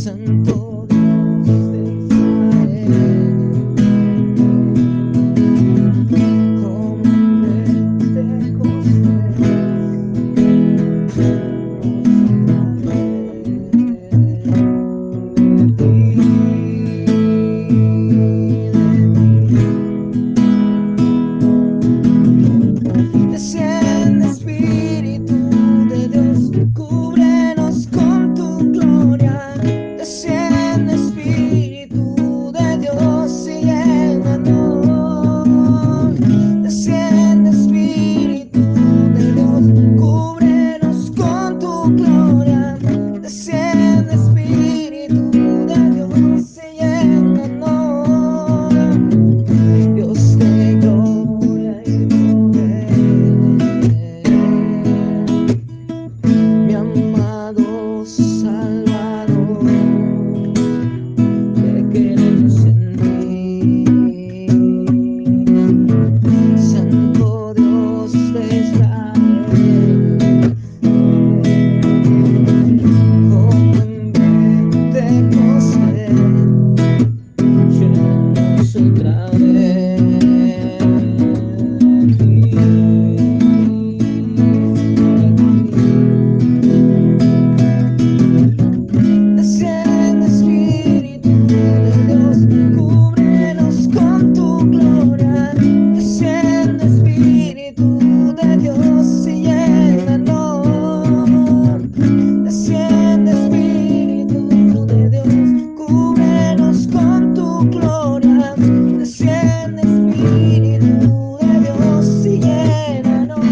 Santo Dios de Israel, como en Pentecostés, desciende Espíritu de Dios, cúbrenos con tu gloria. Desciende Espíritu de Dios y llénanos. Desciende Espíritu de Dios, cúbrenos con tu gloria. Desciende Espíritu de Dios y llénanos. Dios de gloria y poder, mi amado Salvador, te queremos en ti. Santo Dios de Israel, como en Pentecostés, llénanos otra vez. Desciende Espíritu de Dios, cúbrenos con tu gloria. Desciende Espíritu de Dios y llénanos. Desciende Espíritu de Dios, cúbrenos con tu gloria. Desciende Espíritu de Dios y llénanos.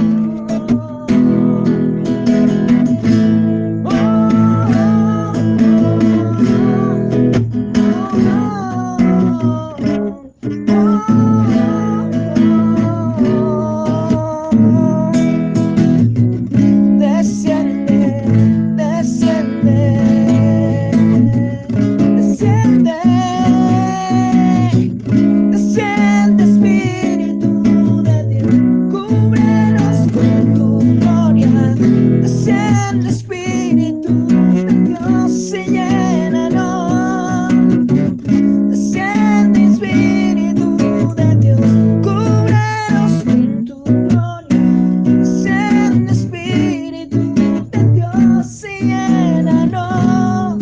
Desciende, desciende, desciende, desciende Espíritu de Dios, cúbrenos con tu gloria. Desciende Espíritu de Dios y llénanos. Desciende Espíritu de Dios, cúbrenos con tu gloria. Desciende Espíritu de Dios y llénanos.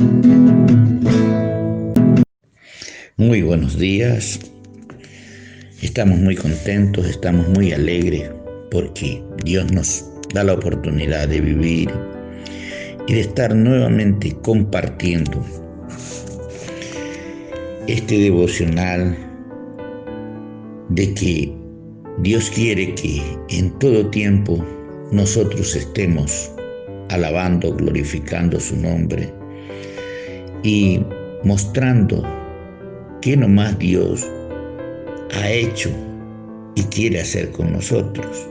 Muy buenos días, estamos muy contentos, estamos muy alegres porque Dios nos da la oportunidad de vivir y de estar nuevamente compartiendo este devocional de que Dios quiere que en todo tiempo nosotros estemos alabando, glorificando su nombre y mostrando que nomás Dios ha hecho y quiere hacer con nosotros,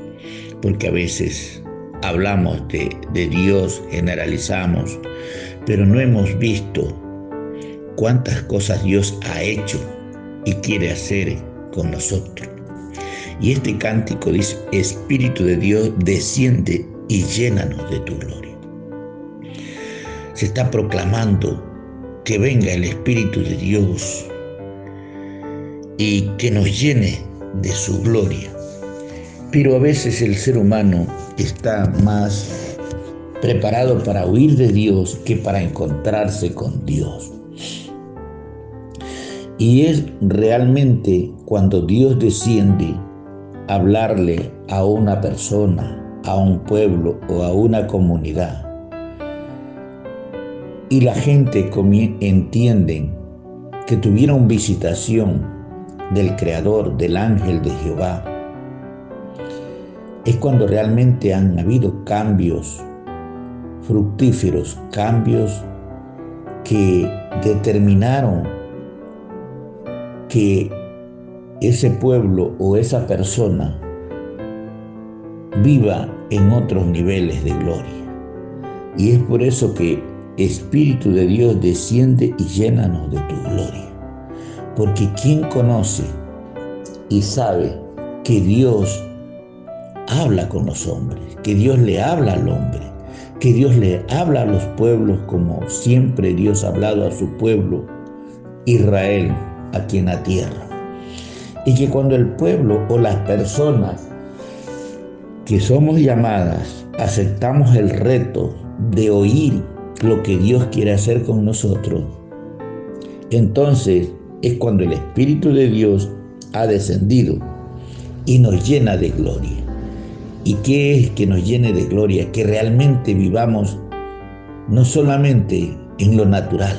porque a veces hablamos de Dios, generalizamos, pero no hemos visto cuántas cosas Dios ha hecho y quiere hacer con nosotros. Y este cántico dice: Espíritu de Dios, desciende y llénanos de tu gloria. Se está proclamando que venga el Espíritu de Dios y que nos llene de su gloria. Pero a veces el ser humano está más preparado para huir de Dios que para encontrarse con Dios. Y es realmente cuando Dios desciende a hablarle a una persona, a un pueblo o a una comunidad, y la gente entiende que tuvieron visitación del Creador, del ángel de Jehová, es cuando realmente han habido cambios fructíferos, cambios que determinaron que ese pueblo o esa persona viva en otros niveles de gloria. Y es por eso que Espíritu de Dios desciende y llénanos de tu gloria. Porque ¿quién conoce y sabe que Dios habla con los hombres, que Dios le habla al hombre, que Dios le habla a los pueblos como siempre Dios ha hablado a su pueblo, Israel, aquí en la tierra. Y que cuando el pueblo o las personas que somos llamadas aceptamos el reto de oír lo que Dios quiere hacer con nosotros, entonces es cuando el Espíritu de Dios ha descendido y nos llena de gloria. ¿Y qué es que nos llene de gloria? Que realmente vivamos no solamente en lo natural,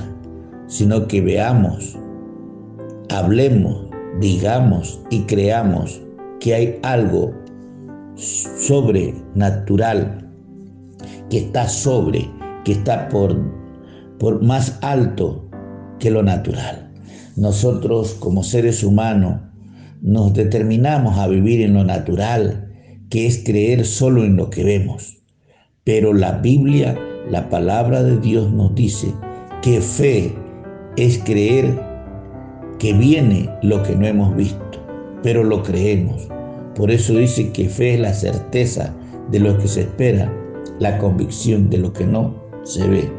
sino que veamos, hablemos, digamos y creamos que hay algo sobrenatural, que está por más alto que lo natural. Nosotros como seres humanos nos determinamos a vivir en lo natural, que es creer solo en lo que vemos. Pero la Biblia, la palabra de Dios nos dice que fe es creer que viene lo que no hemos visto, pero lo creemos. Por eso dice que fe es la certeza de lo que se espera, la convicción de lo que no se ve.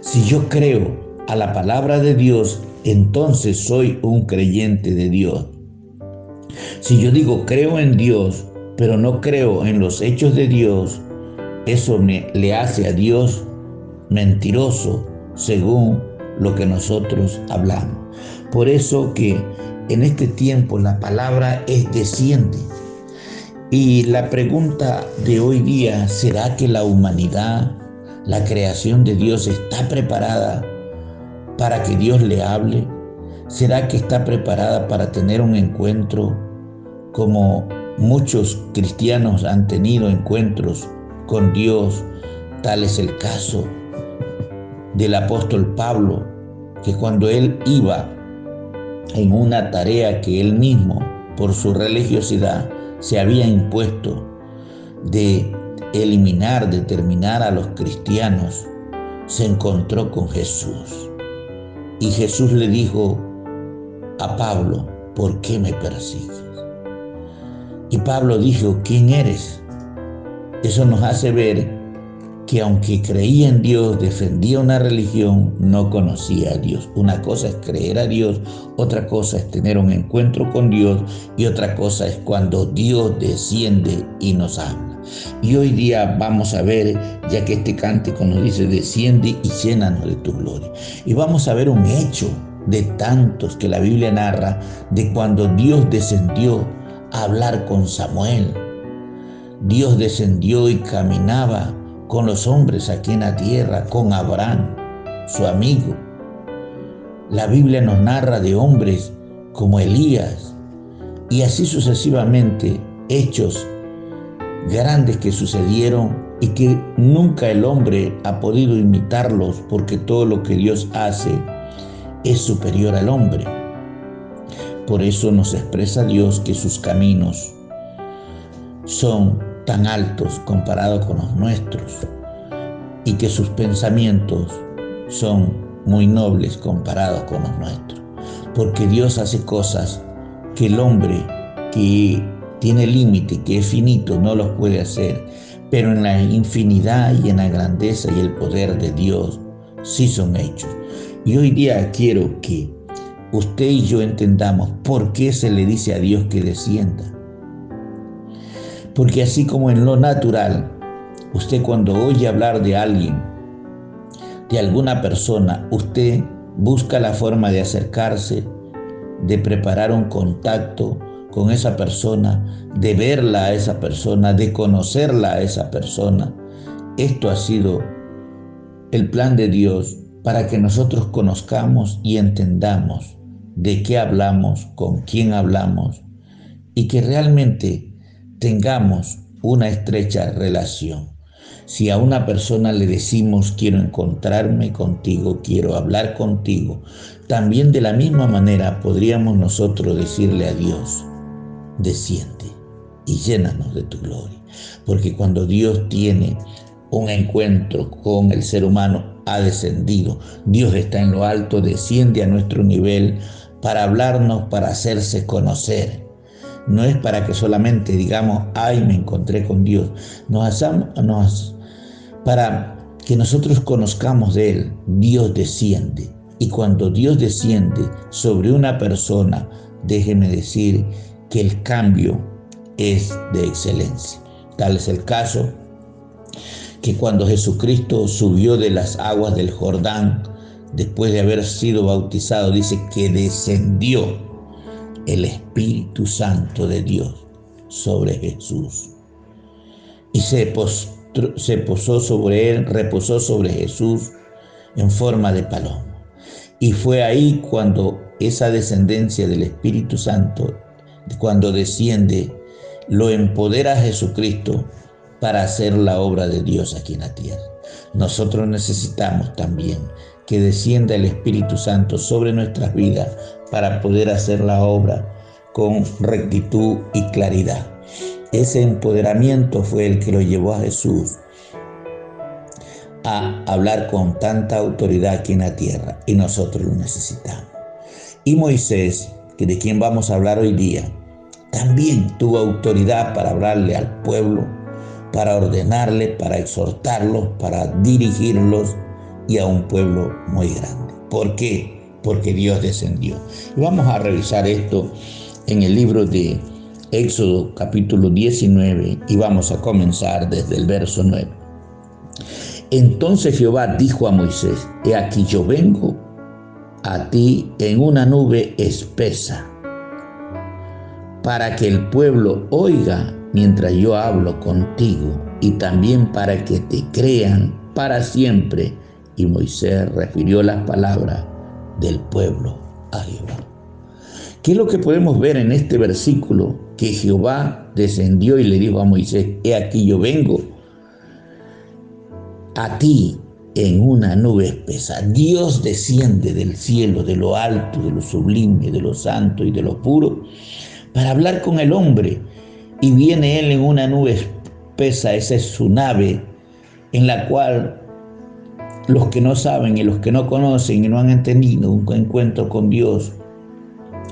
Si yo creo a la palabra de Dios, entonces soy un creyente de Dios. Si yo digo creo en Dios, pero no creo en los hechos de Dios, eso le hace a Dios mentiroso según lo que nosotros hablamos. Por eso que en este tiempo la palabra es desciende. Y la pregunta de hoy día, ¿será que la humanidad, la creación de Dios está preparada para que Dios le hable? ¿Será que está preparada para tener un encuentro como muchos cristianos han tenido encuentros con Dios? Tal es el caso del apóstol Pablo, que cuando él iba en una tarea que él mismo, por su religiosidad, se había impuesto de eliminar, de terminar a los cristianos, se encontró con Jesús. Y Jesús le dijo a Pablo, ¿por qué me persigues? Y Pablo dijo, ¿quién eres? Eso nos hace ver que aunque creía en Dios, defendía una religión, no conocía a Dios. Una cosa es creer a Dios, otra cosa es tener un encuentro con Dios y otra cosa es cuando Dios desciende y nos habla. Y hoy día vamos a ver, ya que este cántico nos dice, desciende y llénanos de tu gloria. Y vamos a ver un hecho de tantos que la Biblia narra de cuando Dios descendió a hablar con Samuel. Dios descendió y caminaba con los hombres aquí en la tierra, con Abraham, su amigo. La Biblia nos narra de hombres como Elías y así sucesivamente, hechos grandes que sucedieron y que nunca el hombre ha podido imitarlos, porque todo lo que Dios hace es superior al hombre. Por eso nos expresa Dios que sus caminos son tan altos comparados con los nuestros y que sus pensamientos son muy nobles comparados con los nuestros, porque Dios hace cosas que el hombre que tiene límite, que es finito, no los puede hacer, pero en la infinidad y en la grandeza y el poder de Dios sí son hechos. Y hoy día quiero que usted y yo entendamos por qué se le dice a Dios que descienda. Porque así como en lo natural, usted cuando oye hablar de alguien, de alguna persona, usted busca la forma de acercarse, de preparar un contacto con esa persona, de verla a esa persona, de conocerla a esa persona. Esto ha sido el plan de Dios para que nosotros conozcamos y entendamos de qué hablamos, con quién hablamos y que realmente tengamos una estrecha relación. Si a una persona le decimos quiero encontrarme contigo, quiero hablar contigo, también de la misma manera podríamos nosotros decirle a Dios, desciende y llénanos de tu gloria. Porque cuando Dios tiene un encuentro con el ser humano, ha descendido. Dios está en lo alto, desciende a nuestro nivel para hablarnos, para hacerse conocer. No es para que solamente digamos, ay, me encontré con Dios. Nos Para que nosotros conozcamos de Él, Dios desciende. Y cuando Dios desciende sobre una persona, déjeme decir que el cambio es de excelencia. Tal es el caso que cuando Jesucristo subió de las aguas del Jordán, después de haber sido bautizado, dice que descendió el Espíritu Santo de Dios sobre Jesús. Y se posó sobre él, reposó sobre Jesús en forma de paloma. Y fue ahí cuando esa descendencia del Espíritu Santo, cuando desciende, lo empodera a Jesucristo para hacer la obra de Dios aquí en la tierra. Nosotros necesitamos también que descienda el Espíritu Santo sobre nuestras vidas para poder hacer la obra con rectitud y claridad. Ese empoderamiento fue el que lo llevó a Jesús a hablar con tanta autoridad aquí en la tierra, y nosotros lo necesitamos. Y Moisés, de quien vamos a hablar hoy día, también tuvo autoridad para hablarle al pueblo, para ordenarle, para exhortarlos, para dirigirlos, y a un pueblo muy grande. ¿Por qué? Porque Dios descendió. Y vamos a revisar esto en el libro de Éxodo capítulo 19 y vamos a comenzar desde el verso 9. Entonces Jehová dijo a Moisés: he aquí yo vengo a ti en una nube espesa, para que el pueblo oiga mientras yo hablo contigo, y también para que te crean para siempre. Y Moisés refirió las palabras del pueblo a Jehová. ¿Qué es lo que podemos ver en este versículo? Que Jehová descendió y le dijo a Moisés: he aquí yo vengo a ti en una nube espesa. Dios desciende del cielo, de lo alto, de lo sublime, de lo santo y de lo puro, para hablar con el hombre. Y viene Él en una nube espesa. Esa es su nave, en la cual los que no saben y los que no conocen y no han entendido un encuentro con Dios,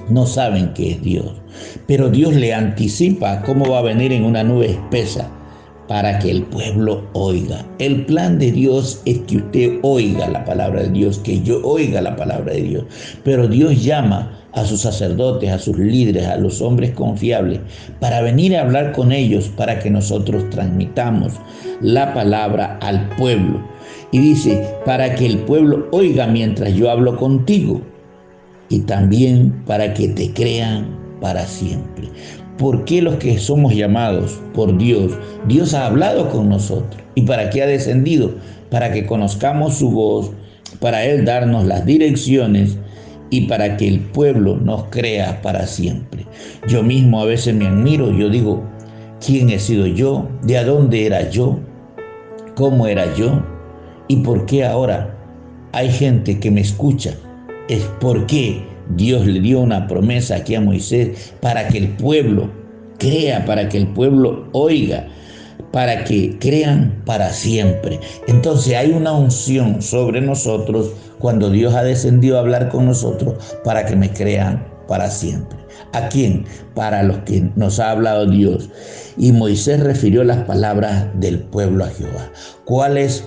no saben qué es Dios. Pero Dios le anticipa cómo va a venir en una nube espesa para que el pueblo oiga. El plan de Dios es que usted oiga la palabra de Dios, que yo oiga la palabra de Dios. Pero Dios llama a sus sacerdotes, a sus líderes, a los hombres confiables, para venir a hablar con ellos, para que nosotros transmitamos la palabra al pueblo. Y dice, para que el pueblo oiga mientras yo hablo contigo, y también para que te crean para siempre. ¿Por qué los que somos llamados por Dios? Dios ha hablado con nosotros. ¿Y para qué ha descendido? Para que conozcamos su voz, para Él darnos las direcciones y para que el pueblo nos crea para siempre. Yo mismo a veces me admiro, yo digo, ¿quién he sido yo? ¿De dónde era yo? ¿Cómo era yo? ¿Y por qué ahora hay gente que me escucha? Es porque Dios le dio una promesa aquí a Moisés para que el pueblo crea, para que el pueblo oiga, para que crean para siempre. Entonces hay una unción sobre nosotros cuando Dios ha descendido a hablar con nosotros para que me crean para siempre. ¿A quién? Para los que nos ha hablado Dios. Y Moisés refirió las palabras del pueblo a Jehová. ¿Cuál es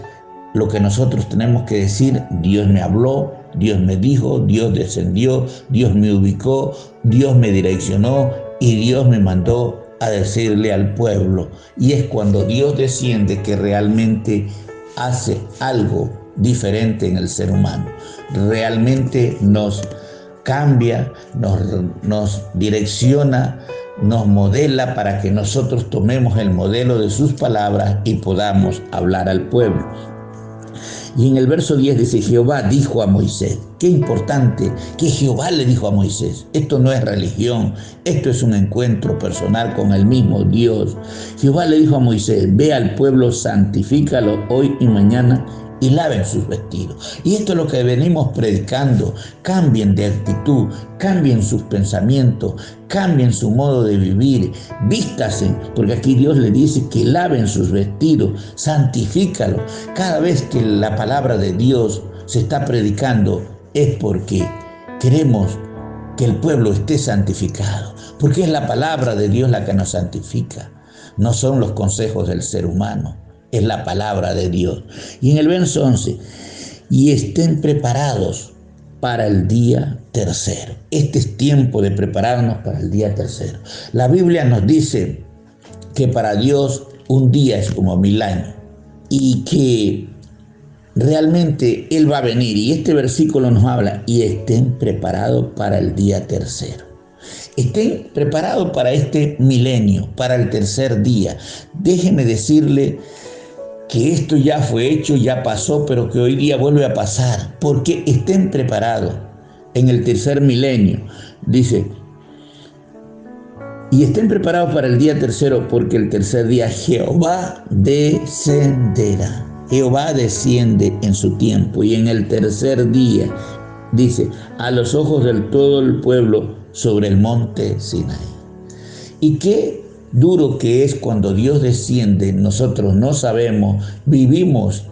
lo que nosotros tenemos que decir? Dios me habló, Dios me dijo, Dios descendió, Dios me ubicó, Dios me direccionó y Dios me mandó a decirle al pueblo. Y es cuando Dios desciende que realmente hace algo diferente en el ser humano. Realmente nos cambia, nos direcciona, nos modela para que nosotros tomemos el modelo de sus palabras y podamos hablar al pueblo. Y en el verso 10 dice, Jehová dijo a Moisés. Qué importante que Jehová le dijo a Moisés. Esto no es religión, esto es un encuentro personal con el mismo Dios. Jehová le dijo a Moisés, ve al pueblo, santifícalo hoy y mañana y laven sus vestidos. Y esto es lo que venimos predicando. Cambien de actitud, cambien sus pensamientos, cambien su modo de vivir, vístase, porque aquí Dios le dice que laven sus vestidos, santifícalo. Cada vez que la palabra de Dios se está predicando es porque queremos que el pueblo esté santificado, porque es la palabra de Dios la que nos santifica, no son los consejos del ser humano. es la palabra de Dios. Y en el verso 11, y estén preparados para el día tercero. Este es tiempo de prepararnos para el día tercero. La Biblia nos dice que para Dios un día es como 1000 años y que realmente Él va a venir. Y este versículo nos habla, y estén preparados para el día tercero. Estén preparados para este milenio, para el tercer día. Déjeme decirle que esto ya fue hecho, ya pasó, pero que hoy día vuelve a pasar, porque estén preparados en el tercer milenio. Dice, y estén preparados para el día tercero, porque el tercer día Jehová descenderá. Jehová desciende en su tiempo, y en el tercer día, dice, a los ojos del todo el pueblo sobre el monte Sinaí. Y qué duro que es cuando Dios desciende, nosotros no sabemos, vivimos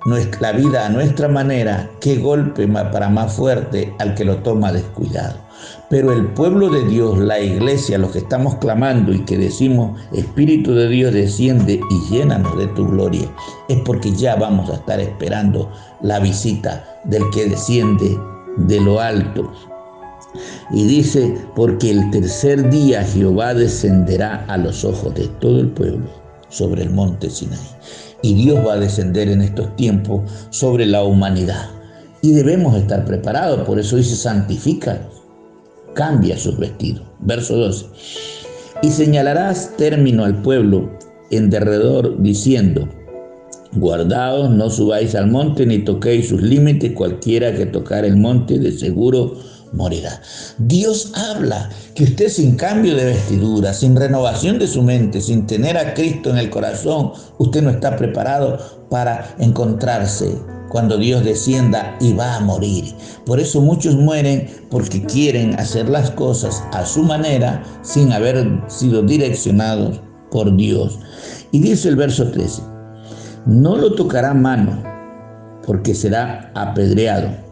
nuestra vida a nuestra manera, qué golpe para más fuerte al que lo toma descuidado. Pero el pueblo de Dios, la iglesia, los que estamos clamando y que decimos, Espíritu de Dios desciende y llénanos de tu gloria, es porque ya vamos a estar esperando la visita del que desciende de lo alto. Y dice, porque el tercer día Jehová descenderá a los ojos de todo el pueblo sobre el monte Sinaí. Y Dios va a descender en estos tiempos sobre la humanidad. Y debemos estar preparados, por eso dice, santifícalos, cambia sus vestidos. Verso 12. Y señalarás término al pueblo en derredor, diciendo, guardaos, no subáis al monte, ni toquéis sus límites, cualquiera que tocar el monte de seguro morirá. Dios habla que usted sin cambio de vestidura, sin renovación de su mente, sin tener a Cristo en el corazón, usted no está preparado para encontrarse cuando Dios descienda y va a morir. Por eso muchos mueren porque quieren hacer las cosas a su manera sin haber sido direccionados por Dios. Y dice el verso 13, no lo tocará mano porque será apedreado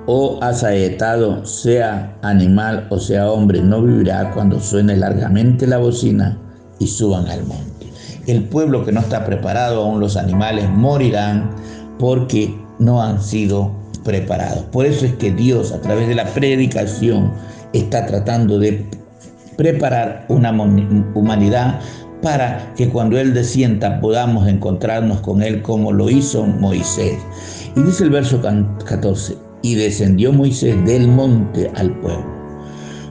o asaetado, sea animal o sea hombre, no vivirá cuando suene largamente la bocina y suban al monte. El pueblo que no está preparado, aún los animales morirán porque no han sido preparados. Por eso es que Dios, a través de la predicación, está tratando de preparar una humanidad para que cuando Él descienda podamos encontrarnos con Él como lo hizo Moisés. Y dice el verso 14, y descendió Moisés del monte al pueblo.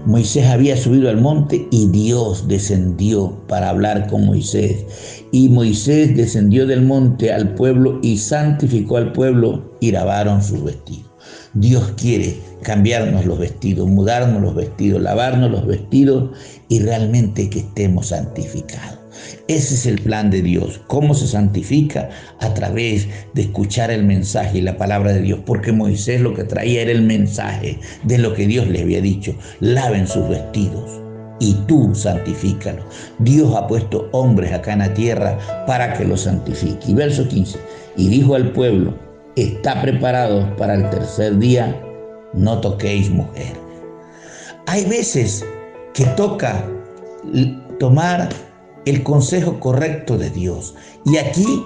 Moisés había subido al monte y Dios descendió para hablar con Moisés. Y Moisés descendió del monte al pueblo y santificó al pueblo y lavaron sus vestidos. Dios quiere cambiarnos los vestidos, mudarnos los vestidos, lavarnos los vestidos y realmente que estemos santificados. Ese es el plan de Dios. ¿Cómo se santifica? A través de escuchar el mensaje y la palabra de Dios. Porque Moisés lo que traía era el mensaje de lo que Dios le había dicho. Laven sus vestidos y tú santifícalos. Dios ha puesto hombres acá en la tierra para que los santifique. Y verso 15. Y dijo al pueblo, está preparados para el tercer día, no toquéis mujer. Hay veces que toca tomar el consejo correcto de Dios. Y aquí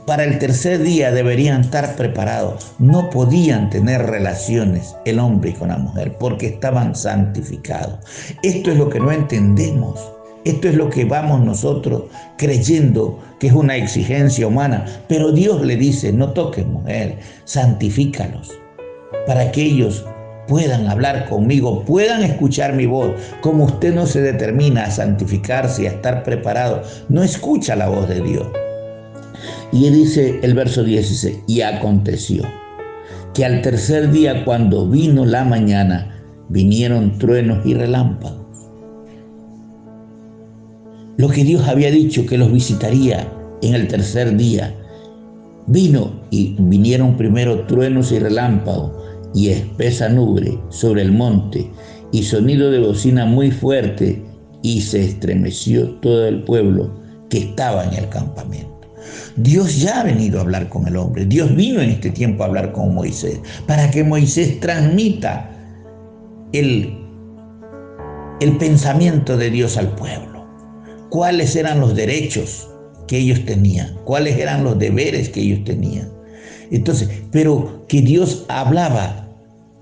para el tercer día deberían estar preparados. No podían tener relaciones el hombre con la mujer porque estaban santificados. Esto es lo que no entendemos. Esto es lo que vamos nosotros creyendo que es una exigencia humana. Pero Dios le dice, no toques mujer, santifícalos para que ellos puedan hablar conmigo, puedan escuchar mi voz. Como usted no se determina a santificarse y a estar preparado, no escucha la voz de Dios. Y dice el verso 16, y aconteció que al tercer día, cuando vino la mañana, vinieron truenos y relámpagos. Lo que Dios había dicho que los visitaría en el tercer día, vinieron primero truenos y relámpagos, y espesa nube sobre el monte, y sonido de bocina muy fuerte, y se estremeció todo el pueblo que estaba en el campamento. Dios ya ha venido a hablar con el hombre. Dios vino en este tiempo a hablar con Moisés, para que Moisés transmita el pensamiento de Dios al pueblo. ¿Cuáles eran los derechos que ellos tenían, cuáles eran los deberes que ellos tenían. Entonces, pero que Dios hablaba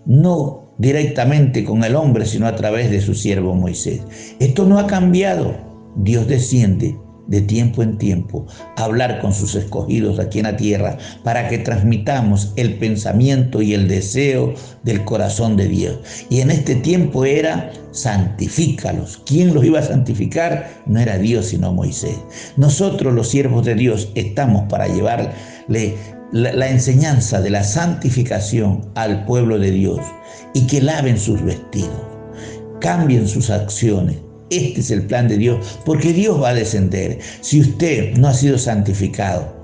no directamente con el hombre, sino a través de su siervo Moisés. Esto no ha cambiado. Dios desciende de tiempo en tiempo a hablar con sus escogidos aquí en la tierra para que transmitamos el pensamiento y el deseo del corazón de Dios. Y en este tiempo era santifícalos. ¿Quién los iba a santificar? No era Dios sino Moisés. Nosotros los siervos de Dios estamos para llevarle la enseñanza de la santificación al pueblo de Dios y que laven sus vestidos, cambien sus acciones. Este es el plan de Dios, porque Dios va a descender. Si usted no ha sido santificado,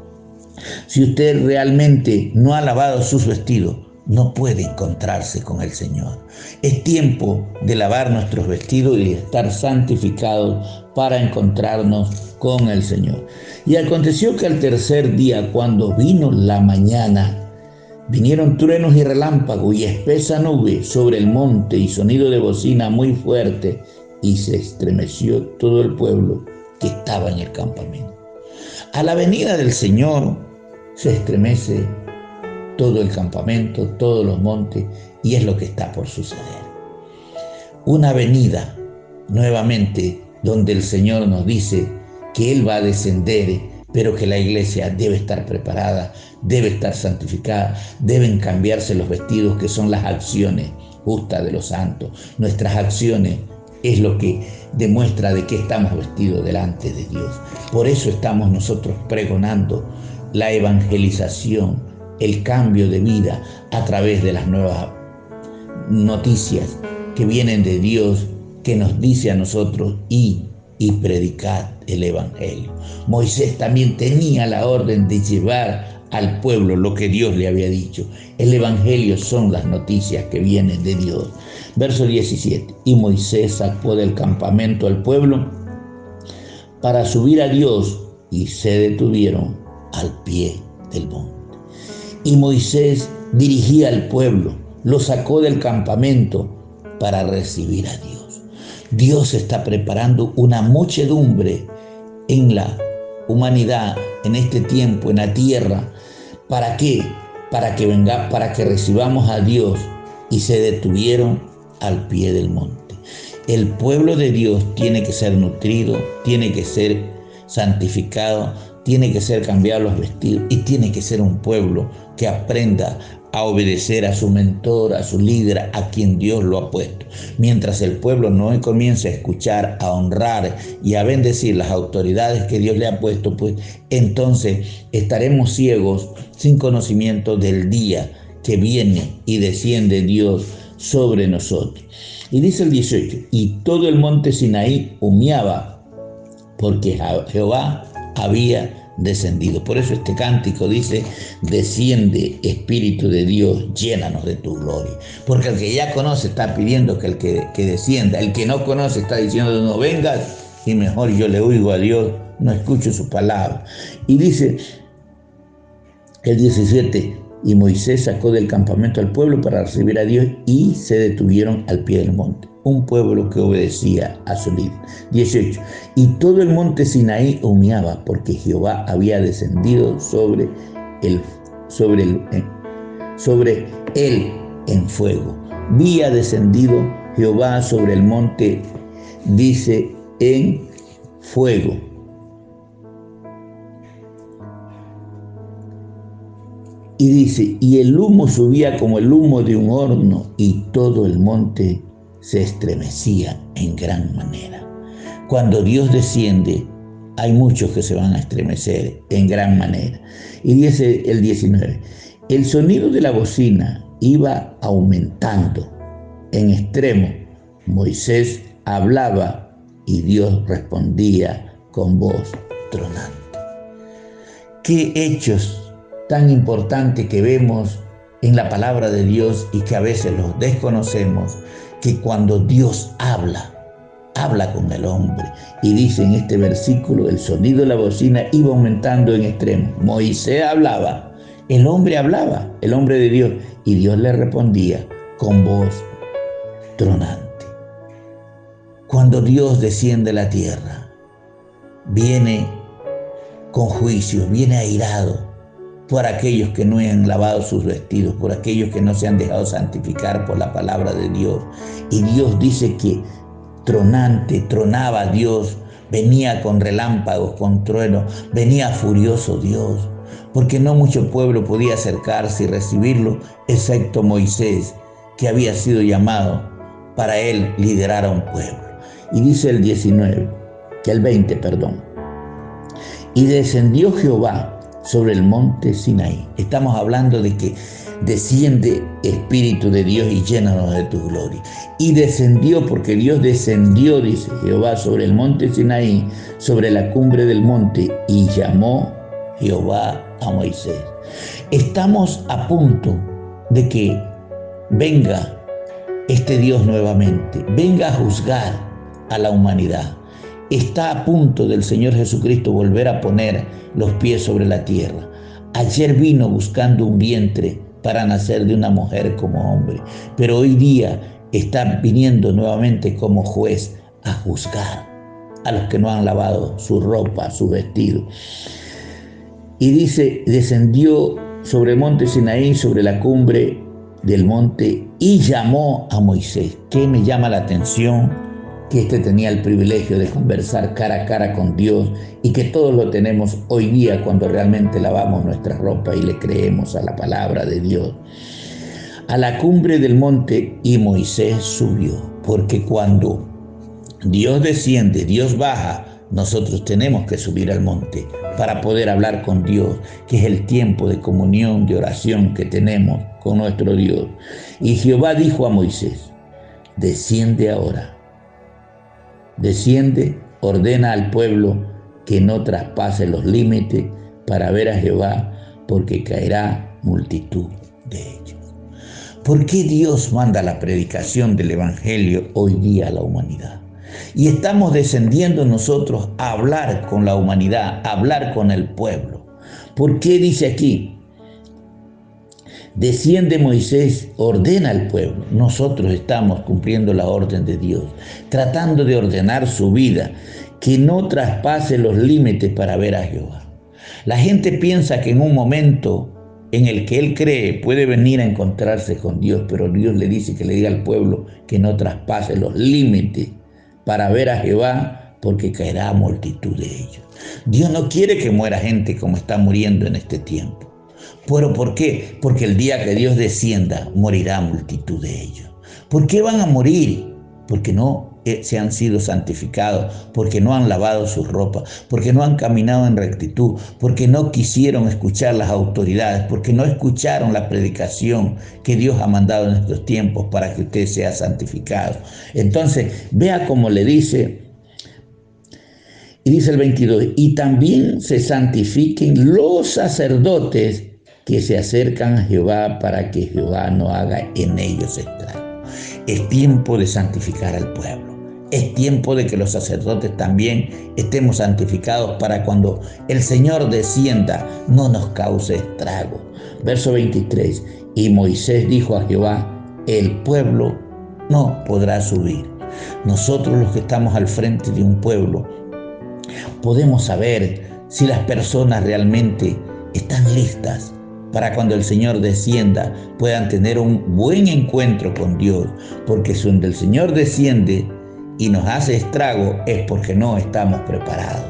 si usted realmente no ha lavado sus vestidos, no puede encontrarse con el Señor. Es tiempo de lavar nuestros vestidos y de estar santificados para encontrarnos con el Señor. Y aconteció que al tercer día, cuando vino la mañana, vinieron truenos y relámpagos y espesa nube sobre el monte y sonido de bocina muy fuerte, y se estremeció todo el pueblo que estaba en el campamento. A la venida del Señor se estremece todo el campamento, todos los montes, y es lo que está por suceder. Una venida nuevamente donde el Señor nos dice que Él va a descender, pero que la iglesia debe estar preparada, debe estar santificada, deben cambiarse los vestidos, que son las acciones justas de los santos. Nuestras acciones es lo que demuestra de que estamos vestidos delante de Dios. Por eso estamos nosotros pregonando la evangelización, el cambio de vida a través de las nuevas noticias que vienen de Dios, que nos dice a nosotros y predicad el evangelio. Moisés también tenía la orden de llevar al pueblo lo que Dios le había dicho. El evangelio son las noticias que vienen de Dios. Verso 17. Y Moisés sacó del campamento al pueblo para subir a Dios, y se detuvieron al pie del monte. Y Moisés dirigía al pueblo, lo sacó del campamento para recibir a Dios. Dios está preparando una muchedumbre en la humanidad, en este tiempo, en la tierra. ¿Para qué? Para que recibamos a Dios, y se detuvieron al pie del monte. El pueblo de Dios tiene que ser nutrido, tiene que ser santificado, tiene que ser cambiado los vestidos, y tiene que ser un pueblo que aprenda a obedecer a su mentor, a su líder, a quien Dios lo ha puesto. Mientras el pueblo no comience a escuchar, a honrar y a bendecir las autoridades que Dios le ha puesto, pues entonces estaremos ciegos, sin conocimiento del día que viene y desciende Dios sobre nosotros. Y dice el 18, y todo el monte Sinaí humeaba, porque Jehová había descendido. Por eso este cántico dice: desciende, Espíritu de Dios, llénanos de tu gloria. Porque el que ya conoce está pidiendo que descienda. El que no conoce está diciendo: no vengas, y mejor yo le oigo a Dios, no escucho su palabra. Y dice el 17, y Moisés sacó del campamento al pueblo para recibir a Dios, y se detuvieron al pie del monte. Un pueblo que obedecía a su líder. 18. Y todo el monte Sinaí humeaba, porque Jehová había descendido sobre él en fuego. Había descendido Jehová sobre el monte, dice, en fuego. Y dice, y el humo subía como el humo de un horno, y todo el monte se estremecía en gran manera. Cuando Dios desciende, hay muchos que se van a estremecer en gran manera. Y dice el 19, el sonido de la bocina iba aumentando en extremo. Moisés hablaba y Dios respondía con voz tronante. ¿Qué hechos tan importantes que vemos en la palabra de Dios y que a veces los desconocemos? Que cuando Dios habla con el hombre, y dice en este versículo, el sonido de la bocina iba aumentando en extremo. Moisés hablaba, el hombre de Dios, y Dios le respondía con voz tronante. Cuando Dios desciende a la tierra, viene con juicio, viene airado por aquellos que no han lavado sus vestidos, por aquellos que no se han dejado santificar por la palabra de Dios. Y Dios dice que tronaba Dios, venía con relámpagos, con truenos, venía furioso Dios, porque no mucho pueblo podía acercarse y recibirlo, excepto Moisés, que había sido llamado para él liderar a un pueblo. Y dice el 20, y descendió Jehová sobre el monte Sinaí. Estamos hablando de que desciende Espíritu de Dios y llénanos de tu gloria. Y descendió, porque Dios descendió, dice Jehová, sobre el monte Sinaí, sobre la cumbre del monte, y llamó Jehová a Moisés. Estamos a punto de que venga este Dios nuevamente, venga a juzgar a la humanidad. Está a punto del Señor Jesucristo volver a poner los pies sobre la tierra. Ayer vino buscando un vientre para nacer de una mujer como hombre, pero hoy día está viniendo nuevamente como juez a juzgar a los que no han lavado su ropa, su vestido. Y dice, descendió sobre el monte Sinaí, sobre la cumbre del monte, y llamó a Moisés. ¿Qué me llama la atención? Que tenía el privilegio de conversar cara a cara con Dios, y que todos lo tenemos hoy día cuando realmente lavamos nuestra ropa y le creemos a la palabra de Dios. A la cumbre del monte, y Moisés subió, porque cuando Dios desciende, Dios baja, nosotros tenemos que subir al monte para poder hablar con Dios, que es el tiempo de comunión, de oración que tenemos con nuestro Dios. Y Jehová dijo a Moisés, desciende ahora. Desciende, ordena al pueblo que no traspase los límites para ver a Jehová, porque caerá multitud de ellos. ¿Por qué Dios manda la predicación del Evangelio hoy día a la humanidad? Y estamos descendiendo nosotros a hablar con la humanidad, a hablar con el pueblo. ¿Por qué dice aquí? Desciende Moisés, ordena al pueblo. Nosotros estamos cumpliendo la orden de Dios, tratando de ordenar su vida, que no traspase los límites para ver a Jehová. La gente piensa que en un momento en el que él cree puede venir a encontrarse con Dios, pero Dios le dice que le diga al pueblo que no traspase los límites para ver a Jehová, porque caerá multitud de ellos. Dios no quiere que muera gente como está muriendo en este tiempo. ¿Pero por qué? Porque el día que Dios descienda, morirá multitud de ellos. ¿Por qué van a morir? Porque no se han sido santificados, porque no han lavado sus ropas, porque no han caminado en rectitud, porque no quisieron escuchar las autoridades, porque no escucharon la predicación que Dios ha mandado en estos tiempos para que usted sea santificado. Entonces, vea cómo le dice, y dice el 22, y también se santifiquen los sacerdotes que se acercan a Jehová, para que Jehová no haga en ellos estrago. Es tiempo de santificar al pueblo. Es tiempo de que los sacerdotes también estemos santificados para cuando el Señor descienda no nos cause estrago. Verso 23, y Moisés dijo a Jehová, el pueblo no podrá subir. Nosotros los que estamos al frente de un pueblo podemos saber si las personas realmente están listas para cuando el Señor descienda puedan tener un buen encuentro con Dios, porque si el Señor desciende y nos hace estrago es porque no estamos preparados.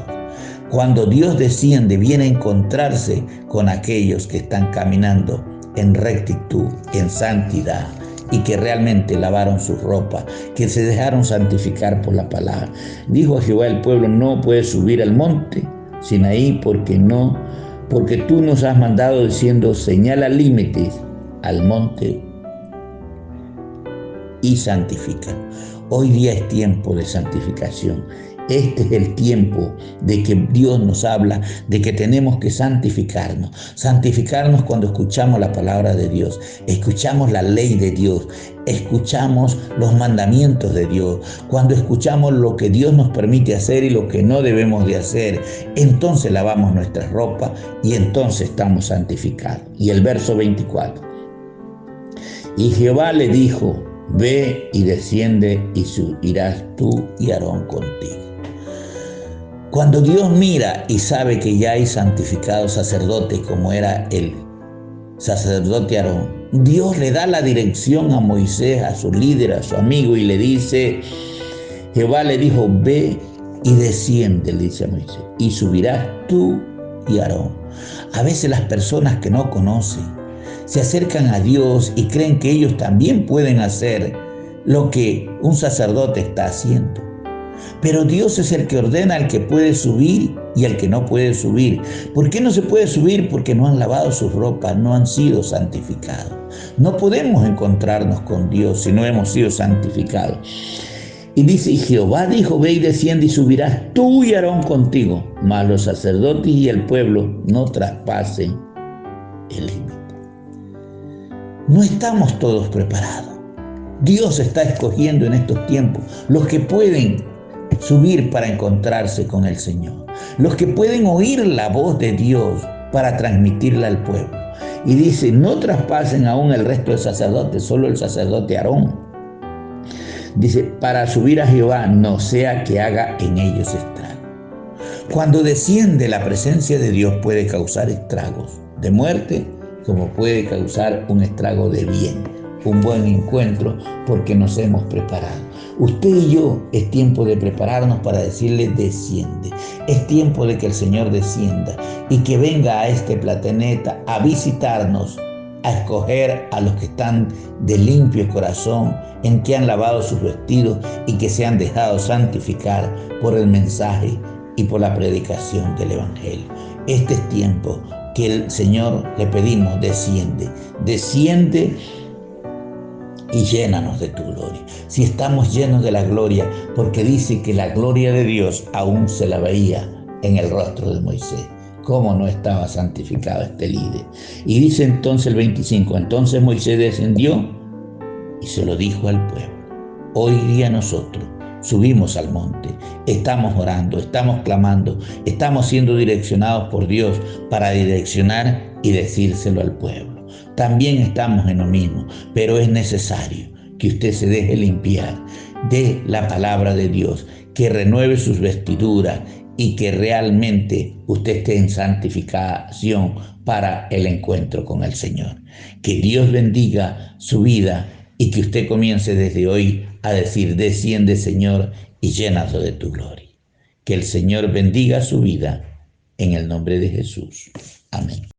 Cuando Dios desciende viene a encontrarse con aquellos que están caminando en rectitud, en santidad, y que realmente lavaron su ropa, que se dejaron santificar por la palabra. Dijo a Jehová, el pueblo no puede subir al monte Sinaí porque tú nos has mandado diciendo, señala límites al monte y santifica. Hoy día es tiempo de santificación. Este es el tiempo de que Dios nos habla de que tenemos que santificarnos. Santificarnos cuando escuchamos la palabra de Dios, escuchamos la ley de Dios, escuchamos los mandamientos de Dios, cuando escuchamos lo que Dios nos permite hacer y lo que no debemos de hacer, entonces lavamos nuestra ropa y entonces estamos santificados. Y el verso 24. Y Jehová le dijo, ve y desciende y subirás tú y Aarón contigo. Cuando Dios mira y sabe que ya hay santificados sacerdotes como era el sacerdote Aarón, Dios le da la dirección a Moisés, a su líder, a su amigo, y le dice, Jehová le dijo, ve y desciende, le dice a Moisés, y subirás tú y Aarón. A veces las personas que no conocen se acercan a Dios y creen que ellos también pueden hacer lo que un sacerdote está haciendo. Pero Dios es el que ordena al que puede subir y al que no puede subir. ¿Por qué no se puede subir? Porque no han lavado sus ropas, no han sido santificados. No podemos encontrarnos con Dios si no hemos sido santificados. Y dice, y Jehová dijo, ve y desciende y subirás tú y Aarón contigo, mas los sacerdotes y el pueblo no traspasen el límite. No estamos todos preparados. Dios está escogiendo en estos tiempos los que pueden subir para encontrarse con el Señor, los que pueden oír la voz de Dios para transmitirla al pueblo. Y dice, no traspasen aún el resto de sacerdotes, solo el sacerdote Aarón. Dice, para subir a Jehová, no sea que haga en ellos estrago. Cuando desciende, la presencia de Dios puede causar estragos de muerte, como puede causar un estrago de bien, un buen encuentro, porque nos hemos preparado. Usted y yo, es tiempo de prepararnos para decirle, desciende. Es tiempo de que el Señor descienda y que venga a este planeta a visitarnos, a escoger a los que están de limpio corazón, en que han lavado sus vestidos y que se han dejado santificar por el mensaje y por la predicación del Evangelio. Este es tiempo que el Señor le pedimos, desciende, desciende y llénanos de tu gloria. Si estamos llenos de la gloria, porque dice que la gloria de Dios aún se la veía en el rostro de Moisés. ¿Cómo no estaba santificado este líder? Y dice entonces el 25, entonces Moisés descendió y se lo dijo al pueblo. Hoy día nosotros subimos al monte, estamos orando, estamos clamando, estamos siendo direccionados por Dios para direccionar y decírselo al pueblo. También estamos en lo mismo, pero es necesario que usted se deje limpiar de la palabra de Dios, que renueve sus vestiduras y que realmente usted esté en santificación para el encuentro con el Señor. Que Dios bendiga su vida y que usted comience desde hoy a decir, desciende Señor y llénalo de tu gloria. Que el Señor bendiga su vida en el nombre de Jesús. Amén.